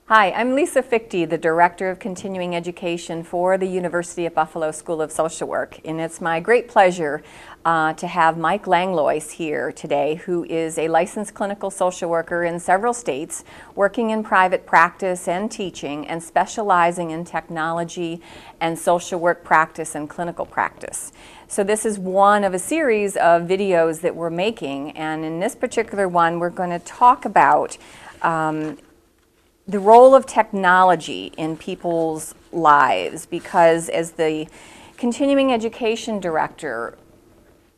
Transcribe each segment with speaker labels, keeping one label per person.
Speaker 1: Hi, I'm Lesa Fichte, the Director of Continuing Education for the University of Buffalo School of Social Work. And it's my great pleasure to have Mike Langlois here today, who is a licensed clinical social worker in several states, working in private practice and teaching, and specializing in technology and social work practice and clinical practice. So this is one of a series of videos that we're making, and in this particular one, we're going to talk about the role of technology in people's lives, because as the continuing education director,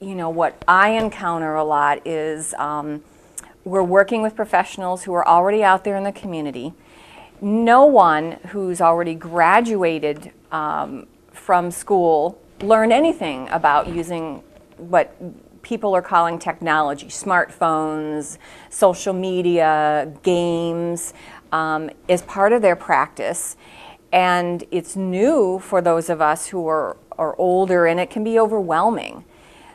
Speaker 1: what I encounter a lot is we're working with professionals who are already out there in the community. No one who's already graduated from school learned anything about using what people are calling technology, smartphones, social media, games, is part of their practice, and it's new for those of us who are older, and it can be overwhelming.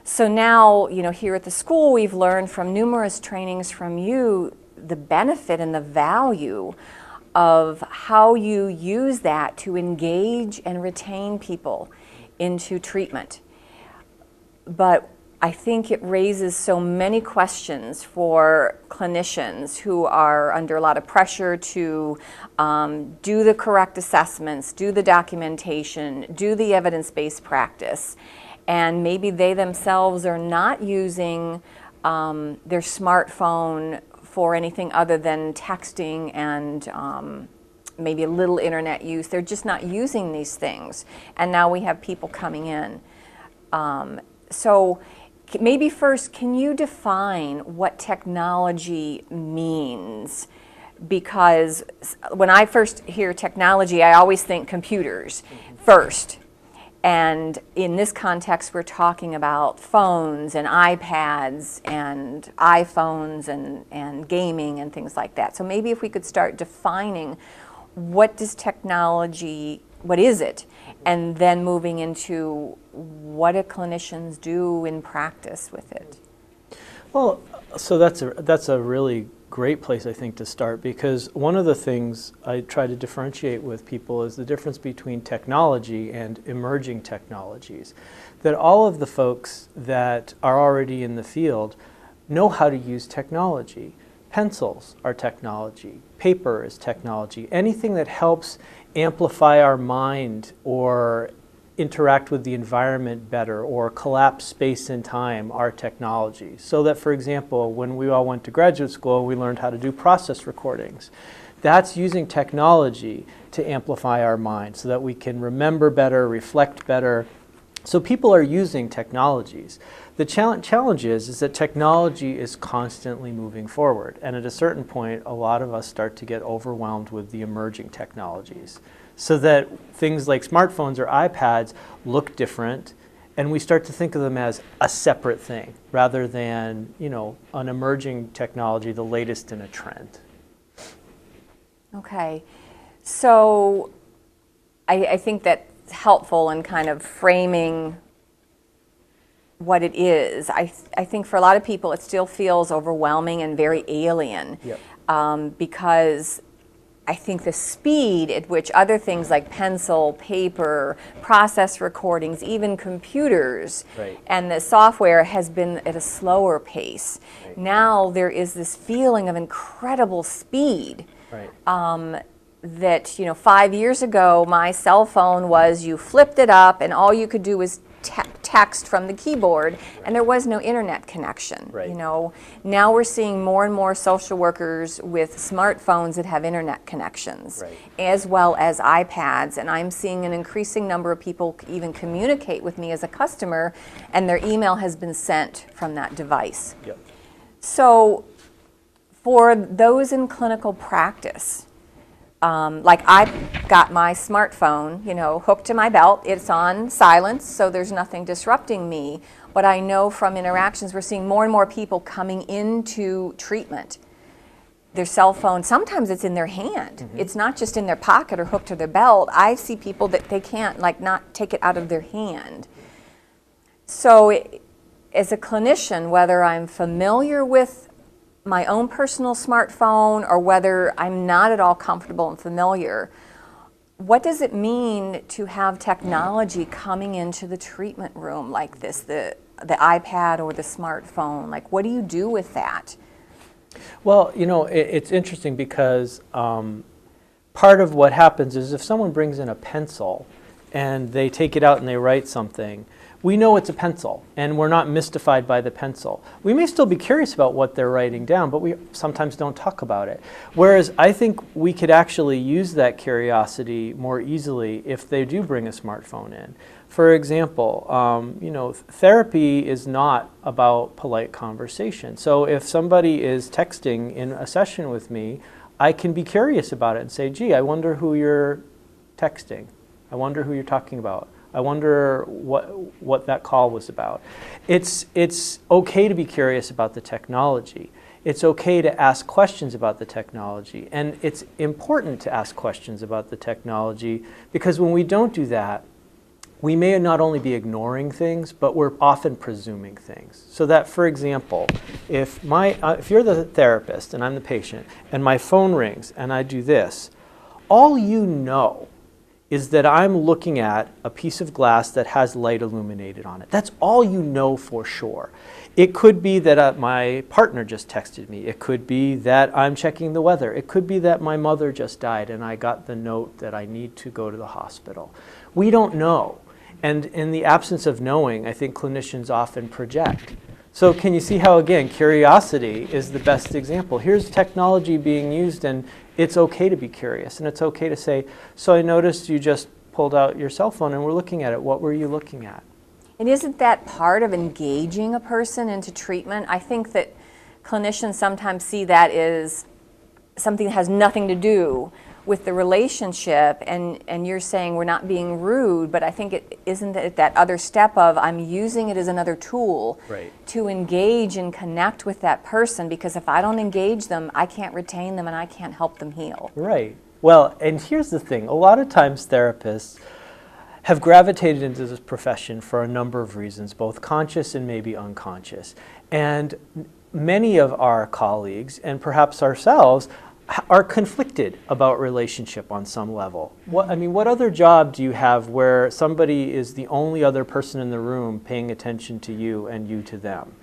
Speaker 1: So now, here at the school, we've learned from numerous trainings from you the benefit and the value of how you use that to engage and retain people into treatment. But I think it raises so many questions for clinicians who are under a lot of pressure to do the correct assessments, do the documentation, do the evidence-based practice, and maybe they themselves are not using their smartphone for anything other than texting and maybe a little internet use. They're just not using these things, and now we have people coming in. So maybe first, can you define what technology means? Because when I first hear technology, I always think computers first. And in this context, we're talking about phones and iPads and iPhones and gaming and things like that. So maybe if we could start defining what is it? And then moving into what do clinicians do in practice with it?
Speaker 2: Well, so that's a really great place, I think, to start, because one of the things I try to differentiate with people is the difference between technology and emerging technologies. That all of the folks that are already in the field know how to use technology. Pencils are technology. Paper is technology. Anything that helps amplify our mind or interact with the environment better or collapse space and time are technology. So that, for example, when we all went to graduate school, we learned how to do process recordings. That's using technology to amplify our mind so that we can remember better, reflect better. So people are using technologies. The challenge is that technology is constantly moving forward, and at a certain point, a lot of us start to get overwhelmed with the emerging technologies, so that things like smartphones or iPads look different, and we start to think of them as a separate thing, rather than, an emerging technology, the latest in a trend.
Speaker 1: Okay, so I think that's helpful in kind of framing what it is. I think for a lot of people it still feels overwhelming and very alien. Yep. Because I think the speed at which other things like pencil, paper, process recordings, even computers, right, and the software has been at a slower pace. Right. Now there is this feeling of incredible speed. Right. That 5 years ago my cell phone was, you flipped it up and all you could do was text from the keyboard, and there was no internet connection. Right. Now we're seeing more and more social workers with smartphones that have internet connections, right, as well as iPads, and I'm seeing an increasing number of people even communicate with me as a customer, and their email has been sent from that device. Yep. So for those in clinical practice, like I've got my smartphone, hooked to my belt. It's on silence, so there's nothing disrupting me. But I know from interactions, we're seeing more and more people coming into treatment. Their cell phone, sometimes it's in their hand. Mm-hmm. It's not just in their pocket or hooked to their belt. I see people that they can't, not take it out of their hand. So as a clinician, whether I'm familiar with my own personal smartphone or whether I'm not at all comfortable and familiar. What does it mean to have technology coming into the treatment room like this, the iPad or the smartphone? Like, what do you do with that?
Speaker 2: Well, you know, it's interesting because part of what happens is if someone brings in a pencil and they take it out and they write something, we know it's a pencil and we're not mystified by the pencil. We may still be curious about what they're writing down, but we sometimes don't talk about it. Whereas I think we could actually use that curiosity more easily if they do bring a smartphone in. For example, you know, therapy is not about polite conversation. So if somebody is texting in a session with me, I can be curious about it and say, gee, I wonder who you're texting. I wonder who you're talking about. I wonder what that call was about. It's okay to be curious about the technology. It's okay to ask questions about the technology. And it's important to ask questions about the technology because when we don't do that, we may not only be ignoring things, but we're often presuming things. So that, for example, if you're the therapist and I'm the patient and my phone rings and I do this, all you know is that I'm looking at a piece of glass that has light illuminated on it. That's all you know for sure. It could be that my partner just texted me. It could be that I'm checking the weather. It could be that my mother just died and I got the note that I need to go to the hospital. We don't know. And in the absence of knowing, I think clinicians often project. So can you see how, again, curiosity is the best example? Here's technology being used and it's okay to be curious and it's okay to say, so I noticed you just pulled out your cell phone and we're looking at it. What were you looking at?
Speaker 1: And isn't that part of engaging a person into treatment? I think that clinicians sometimes see that as something that has nothing to do with the relationship, and you're saying we're not being rude, but I think isn't it that other step of I'm using it as another tool to engage and connect with that person, because if I don't engage them, I can't retain them and I can't help them heal.
Speaker 2: Right. Well, and here's the thing. A lot of times therapists have gravitated into this profession for a number of reasons, both conscious and maybe unconscious. And many of our colleagues, and perhaps ourselves, are conflicted about relationship on some level. What other job do you have where somebody is the only other person in the room paying attention to you and you to them?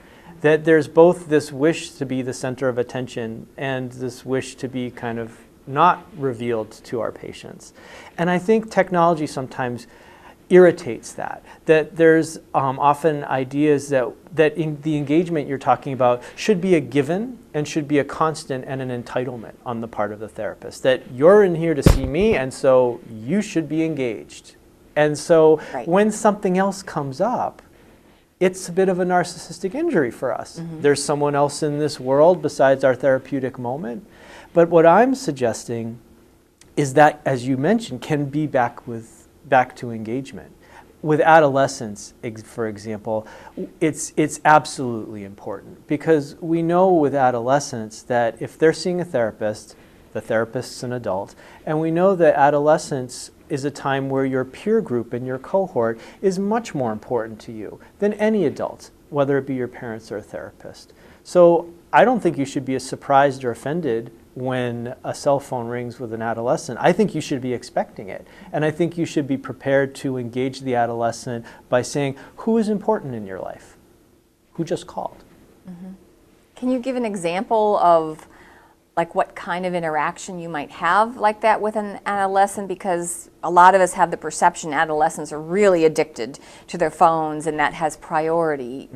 Speaker 2: That there's both this wish to be the center of attention and this wish to be kind of not revealed to our patients. And I think technology sometimes irritates that there's often ideas that in the engagement you're talking about should be a given and should be a constant and an entitlement on the part of the therapist, that you're in here to see me and so you should be engaged. And so when something else comes up, it's a bit of a narcissistic injury for us. There's someone else in this world besides our therapeutic moment. But what I'm suggesting is that, as you mentioned, can be back to engagement. With adolescents, for example, it's absolutely important because we know with adolescents that if they're seeing a therapist, the therapist's an adult, and we know that adolescence is a time where your peer group and your cohort is much more important to you than any adult, whether it be your parents or a therapist. So I don't think you should be surprised or offended when a cell phone rings with an adolescent. I think you should be expecting it. And I think you should be prepared to engage the adolescent by saying, who is important in your life? Who just called?
Speaker 1: Can you give an example of like what kind of interaction you might have like that with an adolescent? Because a lot of us have the perception adolescents are really addicted to their phones and that has priority.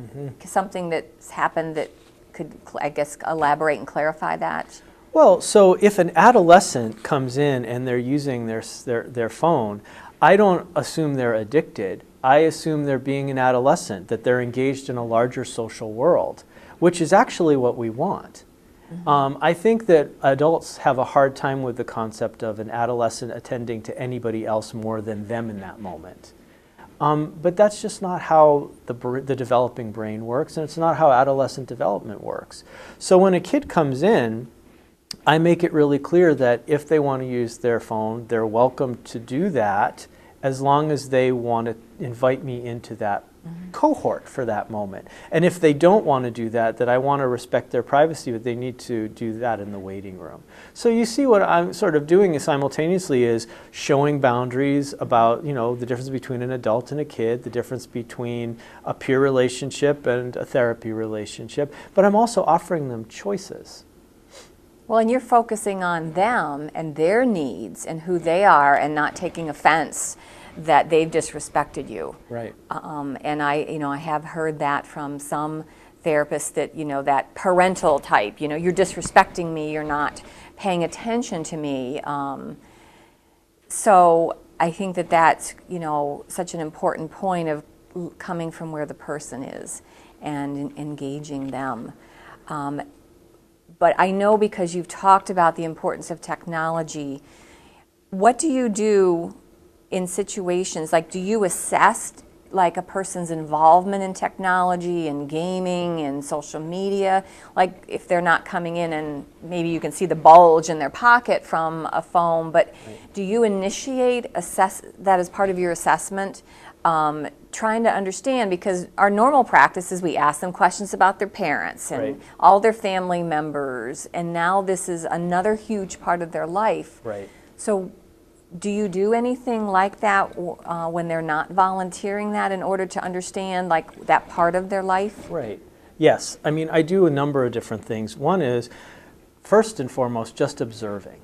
Speaker 1: Something that's happened that could, I guess, elaborate and clarify that?
Speaker 2: Well, so if an adolescent comes in and they're using their phone, I don't assume they're addicted. I assume they're being an adolescent, that they're engaged in a larger social world, which is actually what we want. I think that adults have a hard time with the concept of an adolescent attending to anybody else more than them in that moment. But that's just not how the developing brain works, and it's not how adolescent development works. So when a kid comes in, I make it really clear that if they want to use their phone, they're welcome to do that as long as they want to invite me into that cohort for that moment. And if they don't want to do that, then I want to respect their privacy, but they need to do that in the waiting room. So you see what I'm sort of doing simultaneously is showing boundaries about, you know, the difference between an adult and a kid, the difference between a peer relationship and a therapy relationship, but I'm also offering them choices.
Speaker 1: Well, and you're focusing on them and their needs and who they are and not taking offense that they've disrespected you.
Speaker 2: Right.
Speaker 1: And I have heard that from some therapists that, that parental type, you're disrespecting me, you're not paying attention to me. So I think that that's, such an important point of coming from where the person is and engaging them. But I know because you've talked about the importance of technology, what do you do in situations, like do you assess like a person's involvement in technology and gaming and social media? Like if they're not coming in and maybe you can see the bulge in their pocket from a phone, but do you initiate that as part of your assessment? Trying to understand, because our normal practice is we ask them questions about their parents and all their family members, and now this is another huge part of their life.
Speaker 2: Right.
Speaker 1: So do you do anything like that when they're not volunteering that in order to understand like that part of their life?
Speaker 2: Right. Yes. I mean, I do a number of different things. One is, first and foremost, just observing.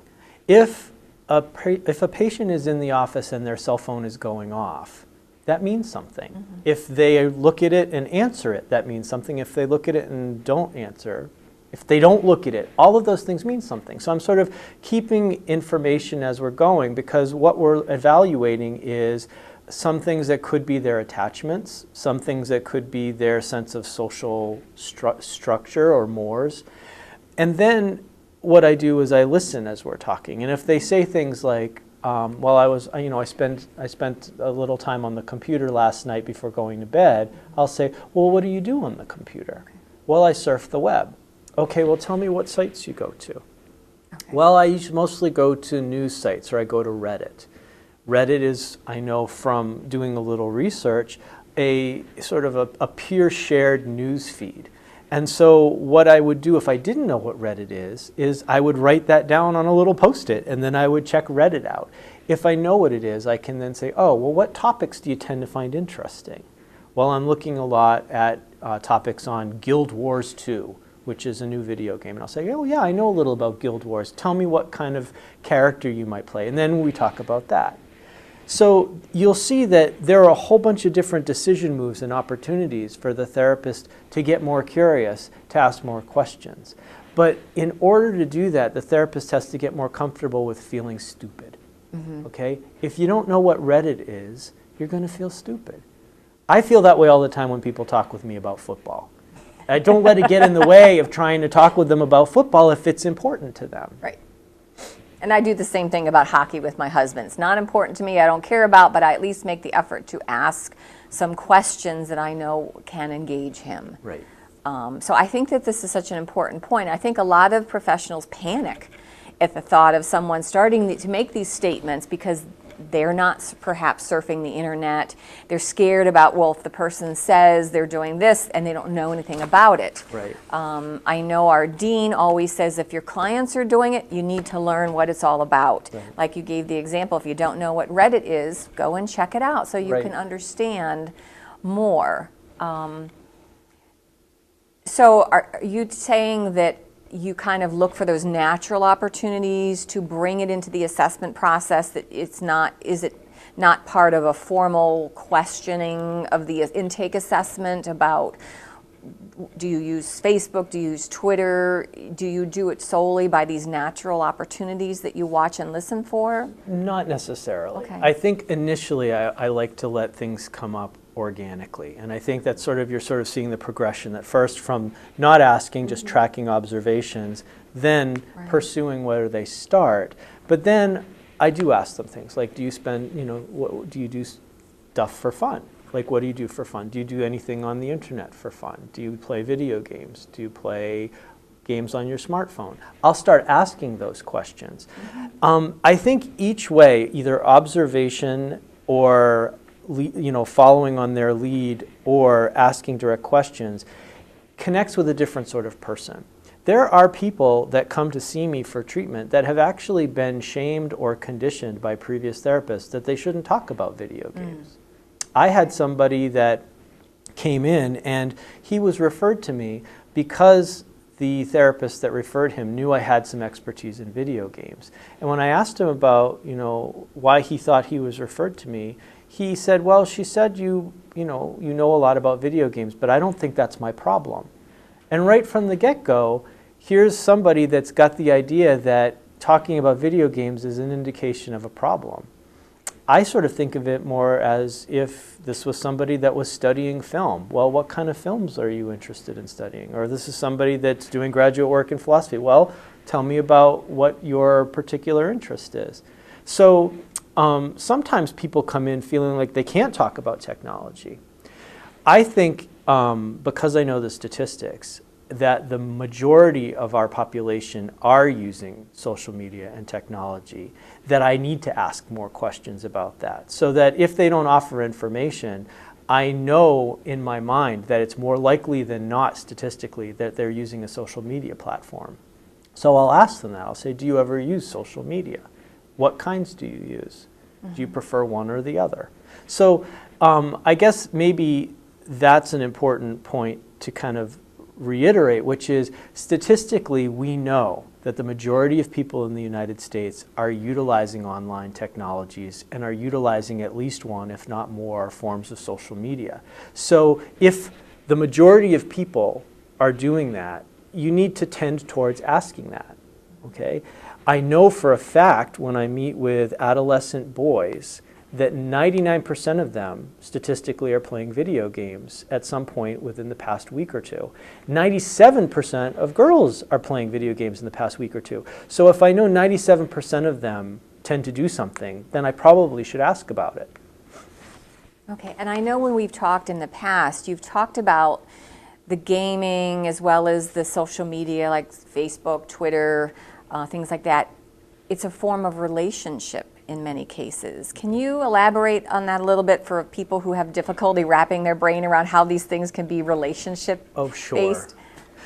Speaker 2: If a patient is in the office and their cell phone is going off, that means something. Mm-hmm. If they look at it and answer it, that means something. If they look at it and don't answer, if they don't look at it, all of those things mean something. So I'm sort of keeping information as we're going, because what we're evaluating is some things that could be their attachments, some things that could be their sense of social structure or mores. And then what I do is I listen as we're talking. And if they say things like, I spent a little time on the computer last night before going to bed, I'll say, well, what do you do on the computer? Okay. Well, I surf the web. Okay, well, tell me what sites you go to. Okay. Well, I mostly go to news sites, or I go to Reddit. Reddit is, I know from doing a little research, a sort of a peer-shared news feed. And so what I would do if I didn't know what Reddit is I would write that down on a little Post-it, and then I would check Reddit out. If I know what it is, I can then say, oh, well, what topics do you tend to find interesting? Well, I'm looking a lot at topics on Guild Wars 2, which is a new video game. And I'll say, oh, yeah, I know a little about Guild Wars. Tell me what kind of character you might play. And then we talk about that. So you'll see that there are a whole bunch of different decision moves and opportunities for the therapist to get more curious, to ask more questions. But in order to do that, the therapist has to get more comfortable with feeling stupid. Mm-hmm. Okay? If you don't know what Reddit is, you're going to feel stupid. I feel that way all the time when people talk with me about football. I don't let it get in the way of trying to talk with them about football if it's important to them.
Speaker 1: Right. And I do the same thing about hockey with my husband. It's not important to me, I don't care about, but I at least make the effort to ask some questions that I know can engage him.
Speaker 2: Right.
Speaker 1: So I think that this is such an important point. I think a lot of professionals panic at the thought of someone starting to make these statements because they're not perhaps surfing the internet. They're scared about, well, if the person says they're doing this and they don't know anything about it.
Speaker 2: Right.
Speaker 1: I know our dean always says if your clients are doing it, you need to learn what it's all about. Right. Like you gave the example, if you don't know what Reddit is, go and check it out so you can understand more. So are you saying that you kind of look for those natural opportunities to bring it into the assessment process, that is it not part of a formal questioning of the intake assessment about, do you use Facebook, do you use Twitter, do you do it solely by these natural opportunities that you watch and listen for?
Speaker 2: Not necessarily.
Speaker 1: Okay.
Speaker 2: I think initially I like to let things come up organically, and I think that you're sort of seeing the progression, that first from not asking, just tracking observations, then pursuing where they start. But then I do ask them things like, do you spend, do you do stuff for fun? Like, what do you do for fun? Do you do anything on the internet for fun? Do you play video games? Do you play games on your smartphone? I'll start asking those questions. I think each way, either observation or following on their lead or asking direct questions connects with a different sort of person. There are people that come to see me for treatment that have actually been shamed or conditioned by previous therapists that they shouldn't talk about video games. I had somebody that came in and he was referred to me because the therapist that referred him knew I had some expertise in video games. And when I asked him about, why he thought he was referred to me, he said, well, she said you know a lot about video games, but I don't think that's my problem. And right from the get-go, here's somebody that's got the idea that talking about video games is an indication of a problem. I sort of think of it more as if this was somebody that was studying film. Well, what kind of films are you interested in studying? Or this is somebody that's doing graduate work in philosophy. Well, tell me about what your particular interest is. So sometimes people come in feeling like they can't talk about technology. I think, because I know the statistics, that the majority of our population are using social media and technology, that I need to ask more questions about that. So that if they don't offer information, I know in my mind that it's more likely than not statistically that they're using a social media platform. So I'll ask them that. I'll say, do you ever use social media? What kinds do you use? Do you prefer one or the other? So I guess maybe that's an important point to kind of reiterate, which is statistically we know that the majority of people in the United States are utilizing online technologies and are utilizing at least one, if not more, forms of social media. So if the majority of people are doing that, you need to tend towards asking that, okay? I know for a fact when I meet with adolescent boys that 99% of them statistically are playing video games at some point within the past week or two. 97% of girls are playing video games in the past week or two. So if I know 97% of them tend to do something, then I probably should ask about it.
Speaker 1: Okay, and I know when we've talked in the past, you've talked about the gaming as well as the social media like Facebook, Twitter, things like that. It's a form of relationship in many cases. Can you elaborate on that a little bit for people who have difficulty wrapping their brain around how these things can be relationship-based?
Speaker 2: Oh, sure.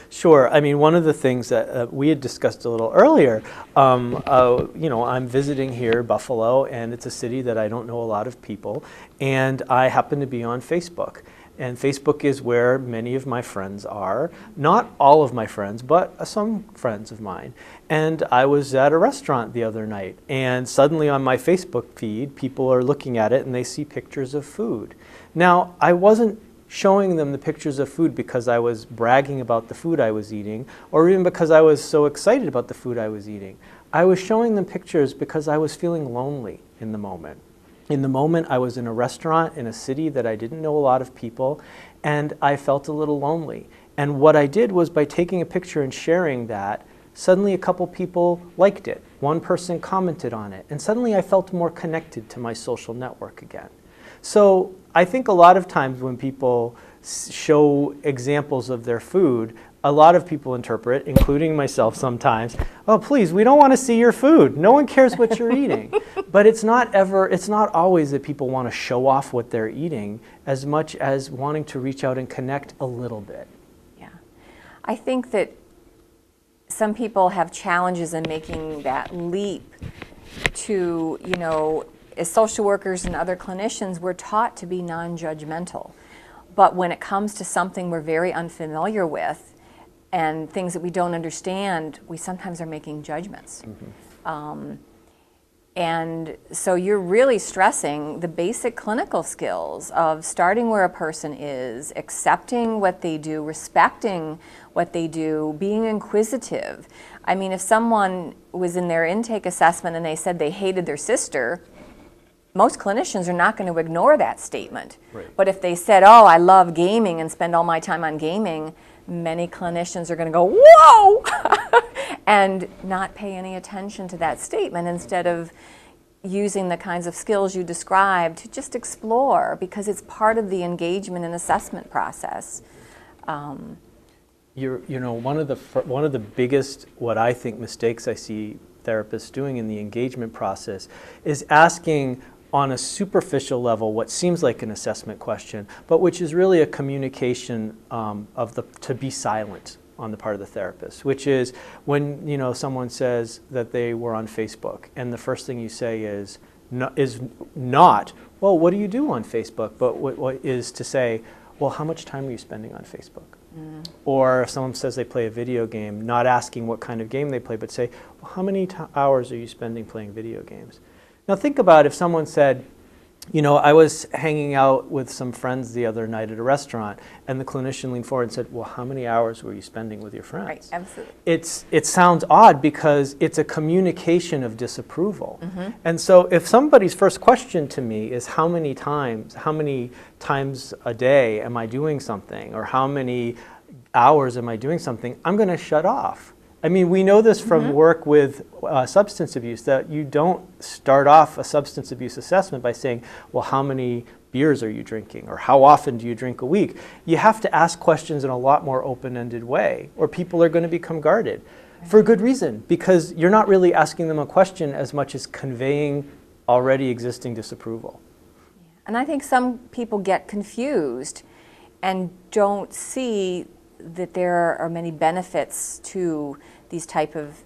Speaker 2: Sure. I mean, one of the things that we had discussed a little earlier, I'm visiting here, Buffalo, and it's a city that I don't know a lot of people, and I happen to be on Facebook. And Facebook is where many of my friends are. Not all of my friends, but some friends of mine. And I was at a restaurant the other night, and suddenly on my Facebook feed, people are looking at it and they see pictures of food. Now, I wasn't showing them the pictures of food because I was bragging about the food I was eating, or even because I was so excited about the food I was eating. I was showing them pictures because I was feeling lonely in the moment. In the moment, I was in a restaurant in a city that I didn't know a lot of people, and I felt a little lonely. And what I did was, by taking a picture and sharing that, suddenly a couple people liked it. One person commented on it, and suddenly I felt more connected to my social network again. So I think a lot of times when people show examples of their food, a lot of people interpret, including myself sometimes, oh, please, we don't want to see your food. No one cares what you're eating. But it's not always that people want to show off what they're eating as much as wanting to reach out and connect a little bit.
Speaker 1: Yeah. I think that some people have challenges in making that leap to, as social workers and other clinicians, we're taught to be non-judgmental. But when it comes to something we're very unfamiliar with, and things that we don't understand, we sometimes are making judgments. Mm-hmm. And so you're really stressing the basic clinical skills of starting where a person is, accepting what they do, respecting what they do, being inquisitive. I mean, if someone was in their intake assessment and they said they hated their sister, most clinicians are not going to ignore that statement.
Speaker 2: Right.
Speaker 1: But if they said, oh, I love gaming and spend all my time on gaming, many clinicians are going to go, whoa, and not pay any attention to that statement instead of using the kinds of skills you described to just explore, because it's part of the engagement and assessment process.
Speaker 2: One of the biggest, what I think, mistakes I see therapists doing in the engagement process is asking on a superficial level what seems like an assessment question, but which is really a communication of the to be silent on the part of the therapist, which is when someone says that they were on Facebook, and the first thing you say is not, well, what do you do on Facebook? But what is to say, well, how much time are you spending on Facebook? Mm. Or if someone says they play a video game, not asking what kind of game they play, but say, well, how many hours are you spending playing video games? Now think about if someone said, I was hanging out with some friends the other night at a restaurant, and the clinician leaned forward and said, well, how many hours were you spending with your friends?
Speaker 1: Right, absolutely.
Speaker 2: It sounds odd because it's a communication of disapproval. Mm-hmm. And so if somebody's first question to me is how many times a day am I doing something, or how many hours am I doing something, I'm going to shut off. I mean, we know this from mm-hmm. work with substance abuse, that you don't start off a substance abuse assessment by saying, well, how many beers are you drinking, or how often do you drink a week? You have to ask questions in a lot more open-ended way, or people are going to become guarded. Right. For good reason, because you're not really asking them a question as much as conveying already existing disapproval.
Speaker 1: And I think some people get confused and don't see that there are many benefits to these type of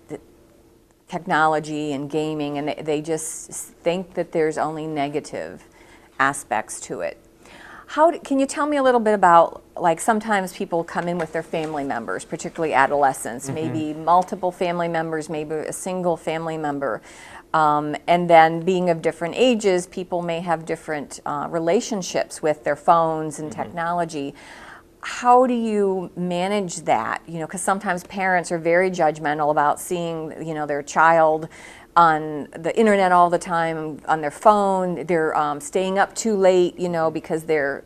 Speaker 1: technology and gaming, and they just think that there's only negative aspects to it. Can you tell me a little bit about, like, sometimes people come in with their family members, particularly adolescents, mm-hmm. maybe multiple family members, maybe a single family member, and then being of different ages, people may have different relationships with their phones and mm-hmm. technology. How do you manage that? Because sometimes parents are very judgmental about seeing, their child on the internet all the time, on their phone. They're staying up too late, because they're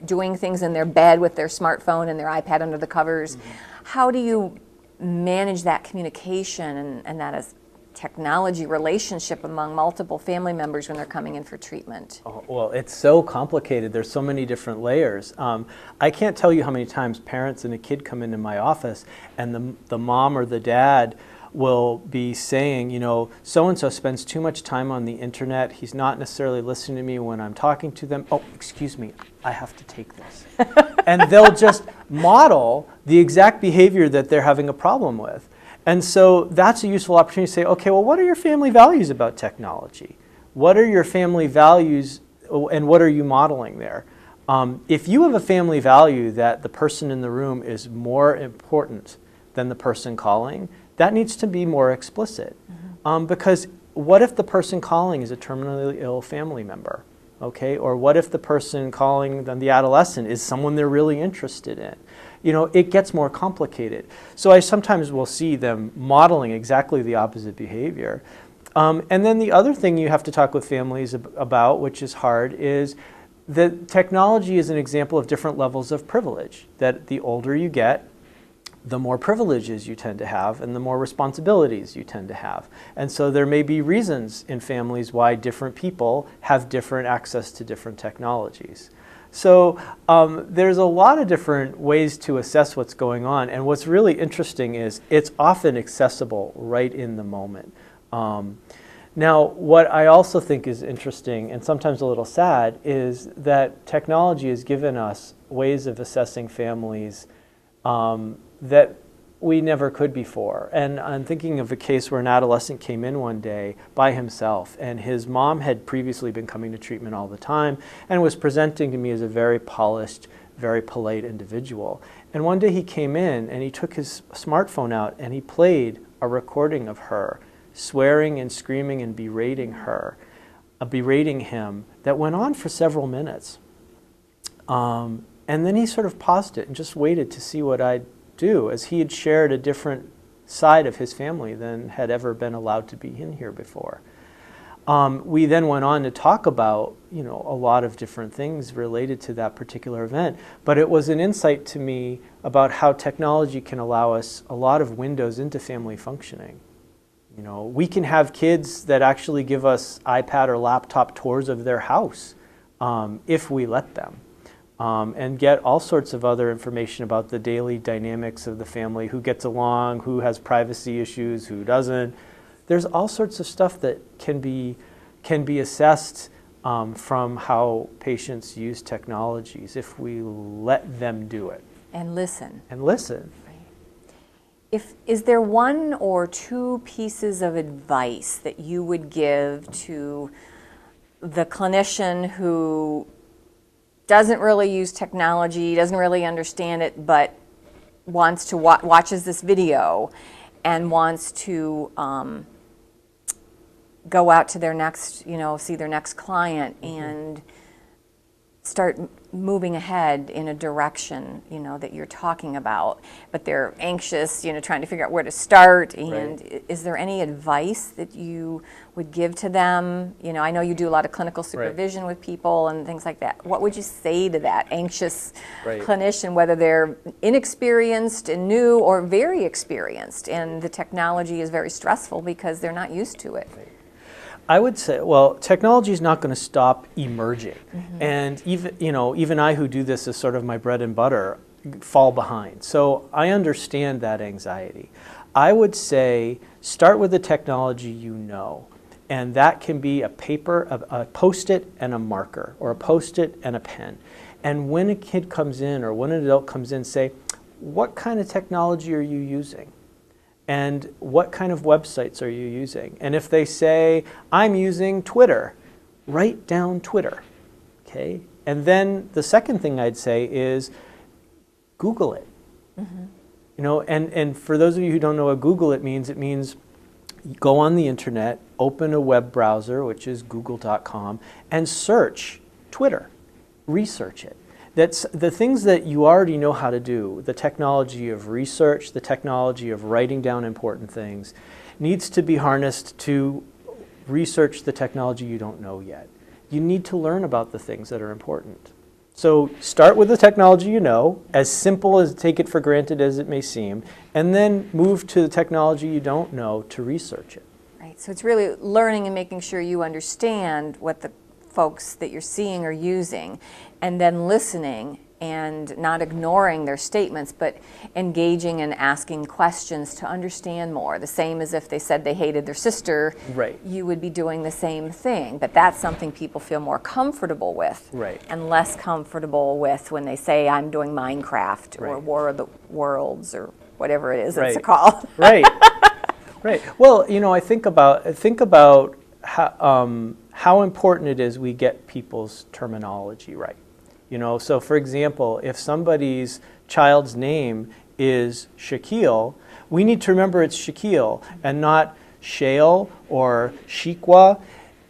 Speaker 1: doing things in their bed with their smartphone and their iPad under the covers. Mm-hmm. How do you manage that communication and that is technology relationship among multiple family members when they're coming in for treatment?
Speaker 2: Oh, well, it's so complicated. There's so many different layers. I can't tell you how many times parents and a kid come into my office and the mom or the dad will be saying, so-and-so spends too much time on the internet. He's not necessarily listening to me when I'm talking to them. Oh, excuse me, I have to take this. And they'll just model the exact behavior that they're having a problem with. And so that's a useful opportunity to say, okay, well, what are your family values about technology? What are your family values, and what are you modeling there? If you have a family value that the person in the room is more important than the person calling, that needs to be more explicit. Mm-hmm. Because what if the person calling is a terminally ill family member? Okay, or what if the person calling the adolescent is someone they're really interested in? It gets more complicated. So I sometimes will see them modeling exactly the opposite behavior. And then the other thing you have to talk with families about, which is hard, is that technology is an example of different levels of privilege. That the older you get, the more privileges you tend to have and the more responsibilities you tend to have. And so there may be reasons in families why different people have different access to different technologies. So there's a lot of different ways to assess what's going on, and what's really interesting is it's often accessible right in the moment. Now, what I also think is interesting, and sometimes a little sad, is that technology has given us ways of assessing families that we never could before. And I'm thinking of a case where an adolescent came in one day by himself, and his mom had previously been coming to treatment all the time and was presenting to me as a very polished, very polite individual. And one day he came in and he took his smartphone out and he played a recording of her swearing and screaming and berating him, that went on for several minutes. And then he sort of paused it and just waited to see what I'd do, as he had shared a different side of his family than had ever been allowed to be in here before. We then went on to talk about, a lot of different things related to that particular event, but it was an insight to me about how technology can allow us a lot of windows into family functioning. We can have kids that actually give us iPad or laptop tours of their house if we let them. And get all sorts of other information about the daily dynamics of the family, who gets along, who has privacy issues, who doesn't. There's all sorts of stuff that can can be assessed from how patients use technologies if we let them do it.
Speaker 1: And listen.
Speaker 2: And listen.
Speaker 1: Is there one or two pieces of advice that you would give to the clinician who doesn't really use technology, doesn't really understand it, but wants to watches this video and wants to go out to their next, see their next client and start moving ahead in a direction, that you're talking about, but they're anxious, trying to figure out where to start. And is there any advice that you would give to them? I know you do a lot of clinical supervision with people and things like that. What would you say to that anxious clinician, whether they're inexperienced and new or very experienced, and the technology is very stressful because they're not used to it?
Speaker 2: I would say, well, technology is not going to stop emerging. And even I who do this as sort of my bread and butter fall behind. So I understand that anxiety. I would say start with the technology you know. And that can be a paper, a Post-it and a marker, or a Post-it and a pen. And when a kid comes in or when an adult comes in, say, what kind of technology are you using? And what kind of websites are you using? And if they say, I'm using Twitter, write down Twitter, okay? And then the second thing I'd say is Google it. And for those of you who don't know what Google it means go on the internet, open a web browser, which is google.com, and search Twitter, research it. That's the things that you already know how to do, the technology of research, the technology of writing down important things, needs to be harnessed to research the technology you don't know yet. You need to learn about the things that are important. So start with the technology you know, as simple as take it for granted as it may seem, and then move to the technology you don't know to research it.
Speaker 1: Right, so it's really learning and making sure you understand what the folks that you're seeing are using, and then listening and not ignoring their statements, but engaging and asking questions to understand more. The same as if they said they hated their sister, you would be doing the same thing. But that's something people feel more comfortable with and less comfortable with when they say, I'm doing Minecraft or War of the Worlds or whatever it is it's called.
Speaker 2: Well, I think about how important it is we get people's terminology right. So for example, if somebody's child's name is Shaquille, we need to remember it's Shaquille and not Shale or Shikwa.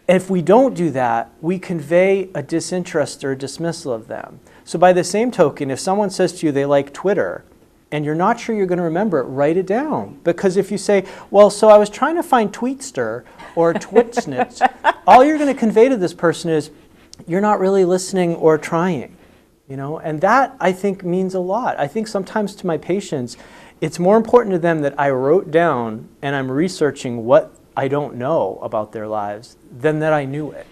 Speaker 2: If we don't do that, we convey a disinterest or a dismissal of them. So by the same token, if someone says to you they like Twitter, and you're not sure you're going to remember it, write it down. Because if you say, well, so I was trying to find Tweetster or Twitsnits, all you're going to convey to this person is, you're not really listening or trying, and that I think means a lot. I think sometimes to my patients, it's more important to them that I wrote down and I'm researching what I don't know about their lives than that I knew it.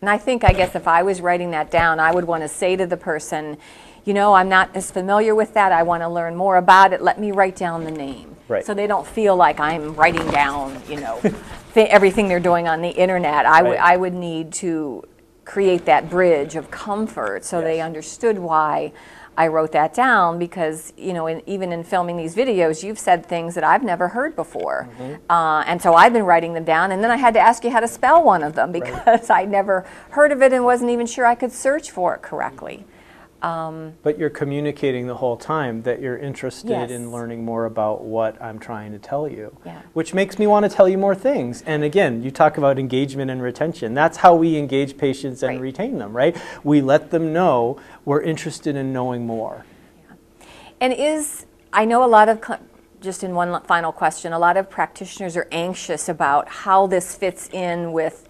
Speaker 1: And I guess if I was writing that down, I would want to say to the person, I'm not as familiar with that. I want to learn more about it. Let me write down the name. So they don't feel like I'm writing down, everything they're doing on the internet. I would need to create that bridge of comfort so they understood why I wrote that down, because even in filming these videos, you've said things that I've never heard before, and so I've been writing them down, and then I had to ask you how to spell one of them because I never heard of it and wasn't even sure I could search for it correctly.
Speaker 2: But you're communicating the whole time that you're interested in learning more about what I'm trying to tell you, which makes me want to tell you more things. And again, you talk about engagement and retention. That's how we engage patients and retain them, right? We let them know we're interested in knowing more.
Speaker 1: And I know a lot of, just in one final question, a lot of practitioners are anxious about how this fits in with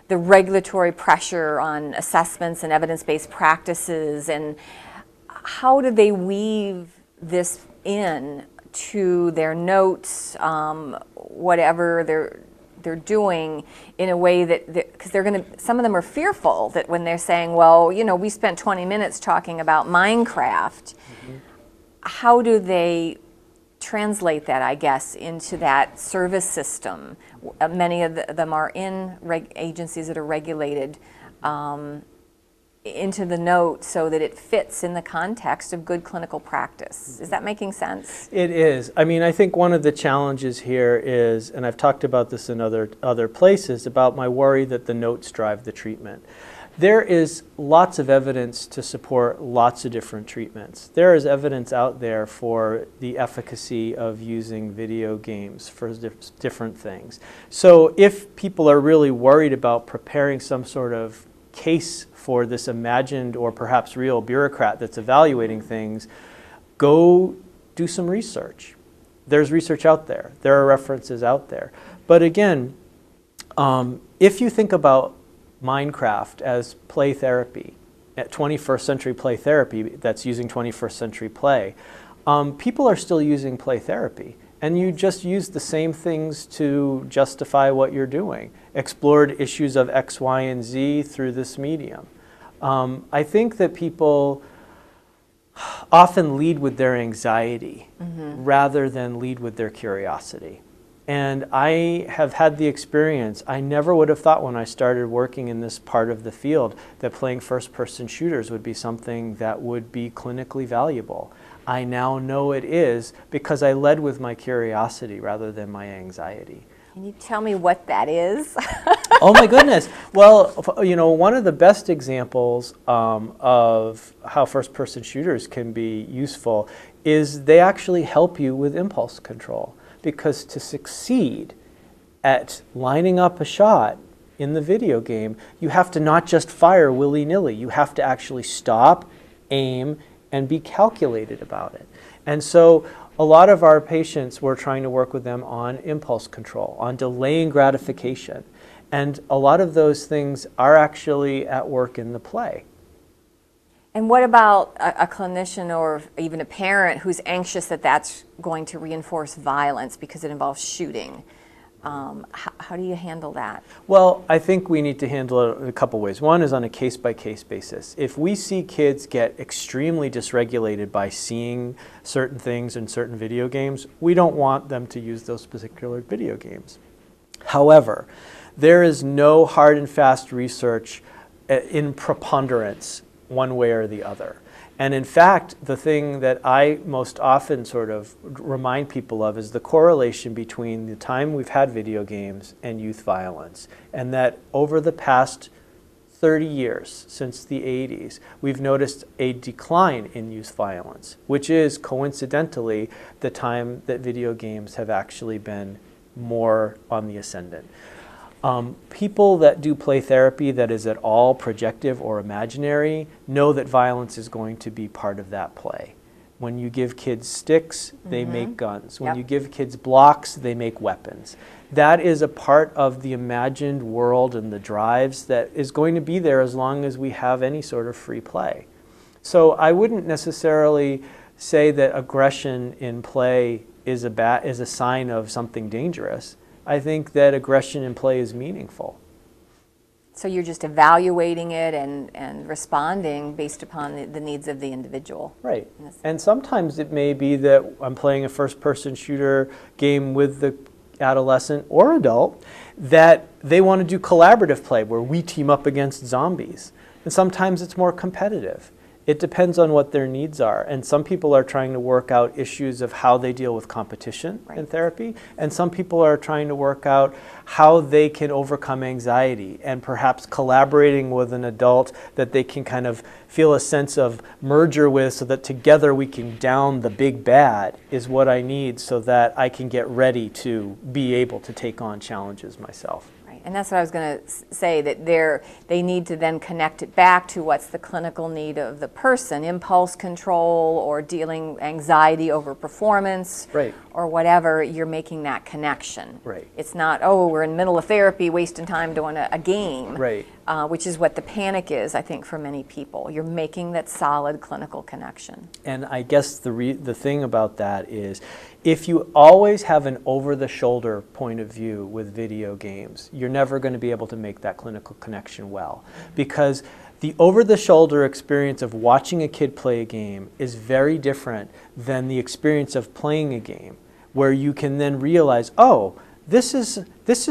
Speaker 1: the regulatory pressure on assessments and evidence-based practices, and how do they weave this in to their notes, whatever they're doing, in a way that, because some of them are fearful that when they're saying, well, we spent 20 minutes talking about Minecraft, how do they translate that, I guess, into that service system? Many of them are in agencies that are regulated, into the note so that it fits in the context of good clinical practice. Is that making sense?
Speaker 2: It is. I mean, I think one of the challenges here is, and I've talked about this in other places, about my worry that the notes drive the treatment. There is lots of evidence to support lots of different treatments. There is evidence out there for the efficacy of using video games for different things. So if people are really worried about preparing some sort of case for this imagined or perhaps real bureaucrat that's evaluating things, go do some research. There's research out there. There are references out there. But again, if you think about Minecraft as play therapy, at 21st century play therapy that's using 21st century play, people are still using play therapy. And you just use the same things to justify what you're doing. Explored issues of X, Y, and Z through this medium. I think that people often lead with their anxiety rather than lead with their curiosity. And I have had the experience, I never would have thought when I started working in this part of the field that playing first-person shooters would be something that would be clinically valuable. I now know it is because I led with my curiosity rather than my anxiety.
Speaker 1: Can you tell me what that is?
Speaker 2: Oh my goodness. Well, you know, one of the best examples of how first-person shooters can be useful is they actually help you with impulse control. Because to succeed at lining up a shot in the video game, you have to not just fire willy-nilly. You have to actually stop, aim, and be calculated about it. And so a lot of our patients, we're trying to work with them on impulse control, on delaying gratification. And a lot of those things are actually at work in the play.
Speaker 1: And what about a clinician or even a parent who's anxious that that's going to reinforce violence because it involves shooting? How do you handle that?
Speaker 2: Well, I think we need to handle it in a couple ways. One is on a case-by-case basis. If we see kids get extremely dysregulated by seeing certain things in certain video games, we don't want them to use those particular video games. However, there is no hard and fast research in preponderance one way or the other. And in fact, the thing that I most often sort of remind people of is the correlation between the time we've had video games and youth violence. And that over the past 30 years, since the 80s, we've noticed a decline in youth violence, which is coincidentally the time that video games have actually been more on the ascendant. People that do play therapy that is at all projective or imaginary know that violence is going to be part of that play. When you give kids sticks, they make guns. When you give kids blocks, they make weapons. That is a part of the imagined world and the drives that is going to be there as long as we have any sort of free play. So I wouldn't necessarily say that aggression in play is a sign of something dangerous. I think that aggression in play is meaningful.
Speaker 1: So you're just evaluating it and responding based upon the needs of the individual.
Speaker 2: Right. And sometimes it may be that I'm playing a first-person shooter game with the adolescent or adult that they want to do collaborative play where we team up against zombies. And sometimes it's more competitive. It depends on what their needs are. And some people are trying to work out issues of how they deal with competition in therapy. And some people are trying to work out how they can overcome anxiety and perhaps collaborating with an adult that they can kind of feel a sense of merger with so that together we can down the big bad is what I need so that I can get ready to be able to take on challenges myself.
Speaker 1: And that's what I was going to say, that they need to then connect it back to what's the clinical need of the person, impulse control or dealing anxiety over performance or whatever. You're making that connection. It's not, oh, we're in the middle of therapy wasting time doing a game, which is what the panic is, I think, for many people. You're making that solid clinical connection.
Speaker 2: And I guess the thing about that is if you always have an over-the-shoulder point of view with video games, you're never going to be able to make that clinical connection well. Because The over-the-shoulder experience of watching a kid play a game is very different than the experience of playing a game, where you can then realize, oh, this is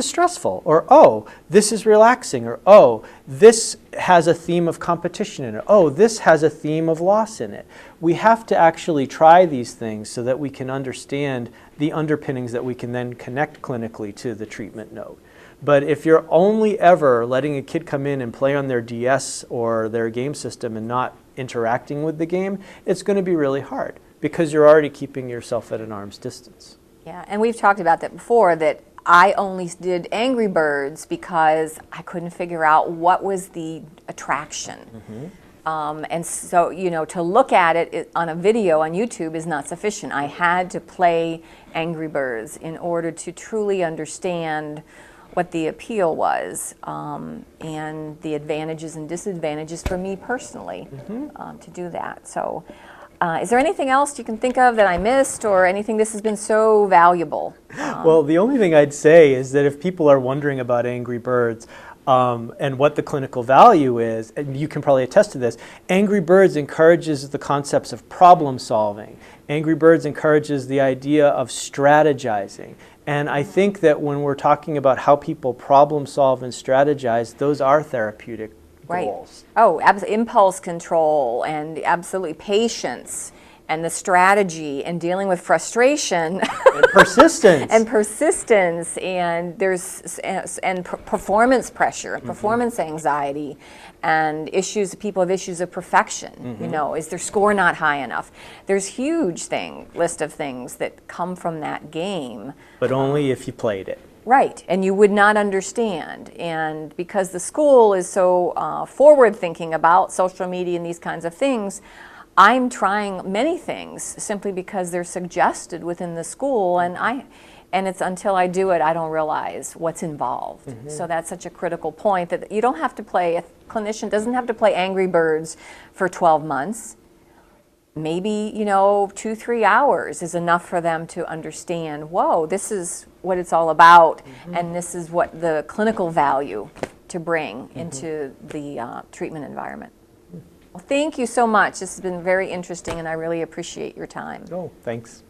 Speaker 2: stressful, or oh, this is relaxing, or oh, this has a theme of competition in it, oh, this has a theme of loss in it. We have to actually try these things so that we can understand the underpinnings that we can then connect clinically to the treatment note. But if you're only ever letting a kid come in and play on their DS or their game system and not interacting with the game, it's going to be really hard because you're already keeping yourself at an arm's distance.
Speaker 1: Yeah, and we've talked about that before, that I only did Angry Birds because I couldn't figure out what was the attraction. And so, you know, to look at it on a video on YouTube is not sufficient. I had to play Angry Birds in order to truly understand what the appeal was, and the advantages and disadvantages for me personally to do that. So is there anything else you can think of that I missed, or anything? This has been so valuable.
Speaker 2: Well, the only thing I'd say is that if people are wondering about Angry Birds and what the clinical value is, and you can probably attest to this, Angry Birds encourages the concepts of problem solving. Angry Birds encourages the idea of strategizing. And I think that when we're talking about how people problem solve and strategize, those are therapeutic goals.
Speaker 1: Oh, impulse control, and absolutely patience, and the strategy, and dealing with frustration
Speaker 2: and persistence
Speaker 1: and there's performance pressure, performance anxiety, and people have issues of perfection. You know, is their score not high enough? There's huge list of things that come from that game,
Speaker 2: but only if you played it.
Speaker 1: Right, and you would not understand. And because the school is so forward-thinking about social media and these kinds of things, I'm trying many things simply because they're suggested within the school, and it's until I do it I don't realize what's involved. So that's such a critical point, that you don't have to play, a clinician doesn't have to play Angry Birds for 12 months. Maybe, you know, 2-3 hours is enough for them to understand, whoa, this is what it's all about, and this is what the clinical value to bring into the treatment environment. Well, thank you so much. This has been very interesting, and I really appreciate your time.
Speaker 2: Oh, thanks.